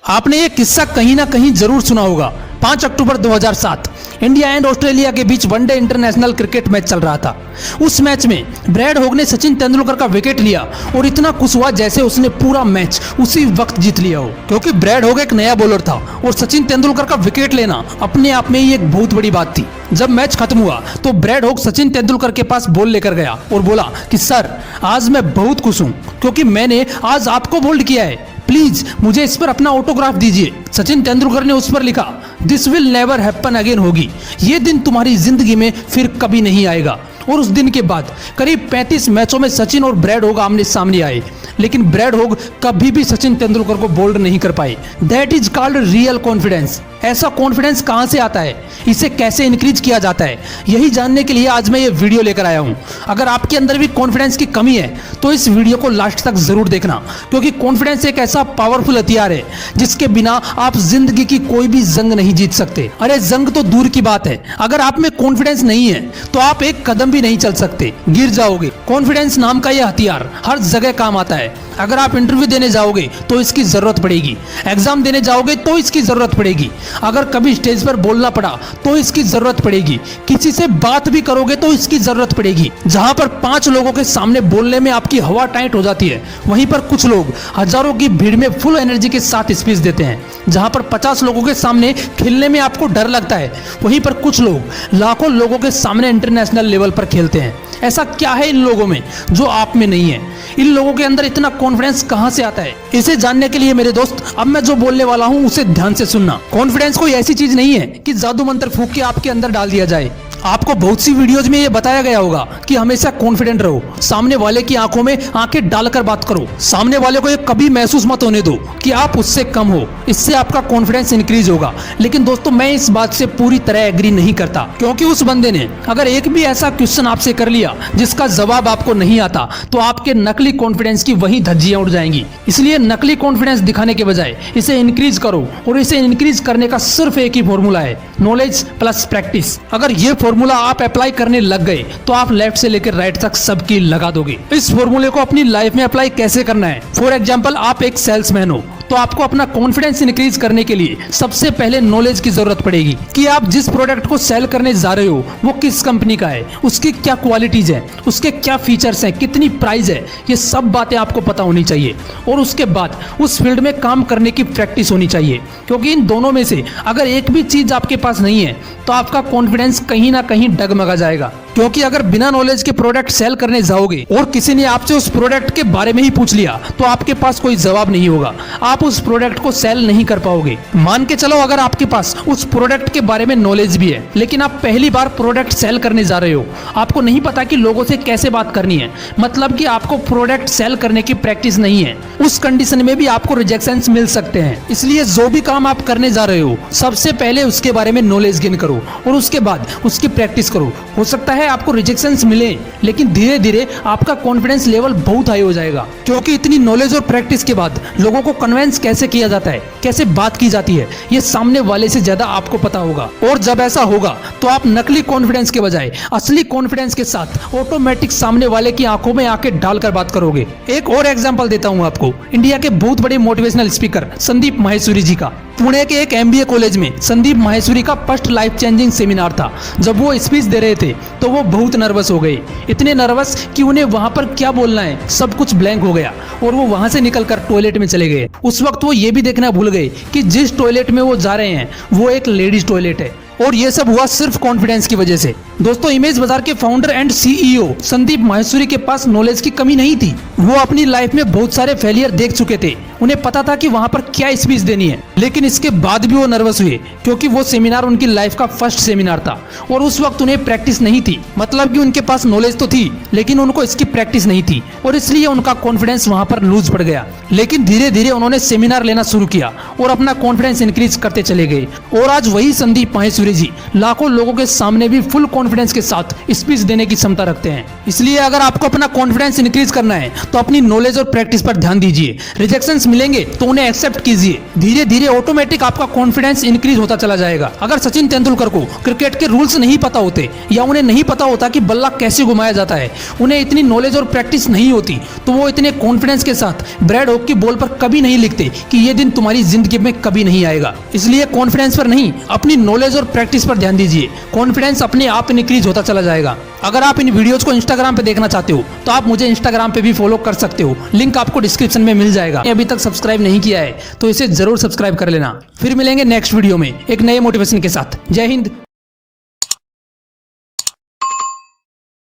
आपने ये किस्सा कहीं ना कहीं जरूर सुना होगा। 5 अक्टूबर 2007 इंडिया एंड ऑस्ट्रेलिया के बीच वनडे इंटरनेशनल क्रिकेट मैच चल रहा था। उस मैच में ब्रैड हॉग ने सचिन तेंदुलकर का विकेट लिया और इतना खुश हुआ जैसे उसने पूरा मैच उसी वक्त जीत लिया हो, क्योंकि ब्रैड हॉग एक नया बॉलर था और सचिन तेंदुलकर का विकेट लेना अपने आप में ही एक बहुत बड़ी बात थी। जब मैच खत्म हुआ तो ब्रैड हॉग सचिन तेंदुलकर के पास बॉल लेकर गया और बोला कि सर, आज मैं बहुत खुश हूँ क्योंकि मैंने आज आपको बोल्ड किया है, प्लीज मुझे इस पर अपना ऑटोग्राफ दीजिए। सचिन तेंदुलकर ने उस पर लिखा, this will never happen again होगी, ये दिन तुम्हारी जिंदगी में फिर कभी नहीं आएगा। और उस दिन के बाद करीब 35 मैचों में सचिन और ब्रैड हॉग आमने सामने आए, लेकिन ब्रैड हॉग कभी भी सचिन तेंदुलकर को बोल्ड नहीं कर पाए। That is called real confidence. ऐसा कॉन्फिडेंस कहां से आता है, इसे कैसे इंक्रीज किया जाता है, यही जानने के लिए आज मैं ये वीडियो लेकर आया हूं। अगर आपके अंदर भी कॉन्फिडेंस की कमी है तो इस वीडियो को लास्ट तक जरूर देखना, क्योंकि कॉन्फिडेंस एक ऐसा पावरफुल हथियार है जिसके बिना आप जिंदगी की कोई भी जंग नहीं जीत सकते। अरे जंग तो दूर की बात है, अगर आप में कॉन्फिडेंस नहीं है तो आप एक कदम भी नहीं चल सकते, गिर जाओगे। कॉन्फिडेंस नाम का यह हथियार हर जगह काम आता है। अगर आप इंटरव्यू देने जाओगे तो इसकी जरूरत पड़ेगी, एग्जाम देने जाओगे तो इसकी जरूरत पड़ेगी, अगर कभी स्टेज पर बोलना पड़ा तो इसकी जरूरत पड़ेगी, किसी से बात भी करोगे तो इसकी जरूरत पड़ेगी। जहां पर 5 लोगों के सामने बोलने में आपकी हवा टाइट हो जाती है, वहीं पर कुछ लोग हजारों की भीड़ में फुल एनर्जी के साथ स्पीच देते हैं। जहां पर 50 लोगों के सामने खेलने में आपको डर लगता है, वहीं पर कुछ लोग लाखों लोगों के सामने इंटरनेशनल लेवल पर खेलते हैं। ऐसा क्या है इन लोगों में जो आप में नहीं है? इन लोगों के अंदर इतना कॉन्फिडेंस कहां से आता है? इसे जानने के लिए मेरे दोस्त अब मैं जो बोलने वाला हूं उसे ध्यान से सुनना। कॉन्फिडेंस कोई ऐसी चीज नहीं है कि जादू मंत्र फूंक के आपके अंदर डाल दिया जाए। आपको बहुत सी वीडियोज में ये बताया गया होगा कि हमेशा कॉन्फिडेंट रहो, सामने वाले की आंखों में आंखें डालकर बात करो, सामने वाले को ये कभी महसूस मत होने दो कि आप उससे कम हो, इससे आपका कॉन्फिडेंस इंक्रीज होगा। लेकिन दोस्तों, मैं इस बात से पूरी तरह एग्री नहीं करता, क्योंकि उस बंदे ने अगर एक भी ऐसा क्वेश्चन आपसे कर लिया जिसका जवाब आपको नहीं आता तो आपके नकली कॉन्फिडेंस की वही धज्जियां उड़ जाएंगी। इसलिए नकली कॉन्फिडेंस दिखाने के बजाय इसे इंक्रीज करो, और इसे इंक्रीज करने का सिर्फ एक ही फॉर्मूला है, नॉलेज प्लस प्रैक्टिस। अगर ये फॉर्मूला आप अप्लाई करने लग गए तो आप लेफ्ट से लेकर राइट तक सबकी लगा दोगे। इस फॉर्मूले को अपनी लाइफ में अप्लाई कैसे करना है? फॉर एग्जांपल, आप एक सेल्समैन हो तो आपको अपना कॉन्फिडेंस इंक्रीज करने के लिए सबसे पहले नॉलेज की जरूरत पड़ेगी कि आप जिस प्रोडक्ट को सेल करने जा रहे हो वो किस कंपनी का है, उसकी क्या क्वालिटीज है, उसके क्या फीचर्स हैं, कितनी प्राइस है, ये सब बातें आपको पता होनी चाहिए। और उसके बाद उस फील्ड में काम करने की प्रैक्टिस होनी चाहिए, क्योंकि इन दोनों में से अगर एक भी चीज आपके पास नहीं है तो आपका कॉन्फिडेंस कहीं ना कहीं डगमगा जाएगा। क्योंकि अगर बिना नॉलेज के प्रोडक्ट सेल करने जाओगे और किसी ने आपसे उस प्रोडक्ट के बारे में ही पूछ लिया तो आपके पास कोई जवाब नहीं होगा, आप उस प्रोडक्ट को सेल नहीं कर पाओगे। मान के चलो अगर आपके पास उस प्रोडक्ट के बारे में नॉलेज भी है, लेकिन आप पहली बार प्रोडक्ट सेल करने जा रहे हो, आपको नहीं पता कि लोगों से कैसे बात करनी है, मतलब कि आपको प्रोडक्ट सेल करने की प्रैक्टिस नहीं है, उस कंडीशन में भी आपको रिजेक्शंस मिल सकते हैं। इसलिए जो भी काम आप करने जा रहे हो सबसे पहले उसके बारे में नॉलेज गेन करो और उसके बाद उसकी प्रैक्टिस करो। हो सकता है आपको रिजेक्शंस मिले, लेकिन धीरे धीरे आपका कॉन्फिडेंस लेवल बहुत हाई हो जाएगा, क्योंकि इतनी नॉलेज और प्रैक्टिस के बाद लोगों को कन्विंस कैसे किया जाता है, कैसे बात की जाती है, ये सामने वाले से ज्यादा आपको पता होगा। और जब ऐसा होगा तो आप नकली कॉन्फिडेंस के बजाय असली कॉन्फिडेंस के साथ ऑटोमेटिक सामने वाले की आंखों में आंखें डालकर बात करोगे। एक और एग्जांपल देता हूं आपको, इंडिया के बहुत बड़े मोटिवेशनल स्पीकर संदीप माहेश्वरी जी का। पुणे के एक MBA कॉलेज में संदीप माहेश्वरी का फर्स्ट लाइफ चेंजिंग सेमिनार था। जब वो स्पीच दे रहे थे तो वो बहुत नर्वस हो गए, इतने नर्वस कि उन्हें वहां पर क्या बोलना है सब कुछ ब्लैंक हो गया और वो वहां से निकलकर टॉयलेट में चले गए। उस वक्त वो ये भी देखना भूल गए कि जिस टॉयलेट में वो जा रहे हैं वो एक लेडीज टॉयलेट है, और ये सब हुआ सिर्फ कॉन्फिडेंस की वजह से। दोस्तों, इमेज बाजार के founder and CEO Sandeep Maheshwari के पास नॉलेज की कमी नहीं थी। वो अपनी लाइफ में बहुत सारे फेलियर देख चुके थे, उन्हें पता था कि वहां पर क्या स्पीच देनी है, लेकिन इसके बाद भी वो नर्वस हुए क्योंकि वो सेमिनार उनकी लाइफ का फर्स्ट सेमिनार था और उस वक्त उन्हें प्रैक्टिस नहीं थी। मतलब कि उनके पास नॉलेज तो थी लेकिन उनको इसकी प्रैक्टिस नहीं थी और इसलिए उनका कॉन्फिडेंस वहां पर लूज पड़ गया। लेकिन धीरे धीरे उन्होंने सेमिनार लेना शुरू किया और अपना कॉन्फिडेंस इंक्रीज करते चले गए, और आज वही संदीप माहेश्वरी चौधरी जी लाखों लोगों के सामने भी फुल कॉन्फिडेंस के साथ स्पीच देने की क्षमता रखते हैं। इसलिए अगर आपको अपना कॉन्फिडेंस इंक्रीज करना है तो अपनी नॉलेज और प्रैक्टिस पर ध्यान दीजिए। रिजेक्शंस मिलेंगे तो उन्हें एक्सेप्ट कीजिए। धीरे धीरे ऑटोमेटिक आपका कॉन्फिडेंस इंक्रीज होता चला जाएगा। अगर सचिन तेंदुलकर को क्रिकेट के रूल्स नहीं पता होते या उन्हें नहीं पता होता कि बल्ला कैसे घुमाया जाता है, उन्हें इतनी नॉलेज और प्रैक्टिस नहीं होती, तो वो इतने कॉन्फिडेंस के साथ ब्रैड हॉग की बॉल पर कभी नहीं लिखते कि ये दिन तुम्हारी जिंदगी में कभी नहीं आएगा। इसलिए कॉन्फिडेंस पर नहीं, अपनी नॉलेज और प्रैक्टिस पर ध्यान दीजिए। कॉन्फिडेंस अपने आप इंक्रीज होता चला जाएगा। अगर आप इन वीडियोस को इंस्टाग्राम पे देखना चाहते हो तो आप मुझे इंस्टाग्राम पे भी फॉलो कर सकते हो, लिंक आपको डिस्क्रिप्शन में मिल जाएगा। अभी तक सब्सक्राइब नहीं किया है तो इसे जरूर सब्सक्राइब कर लेना। फिर मिलेंगे नेक्स्ट वीडियो में एक नए मोटिवेशन के साथ। जय हिंद।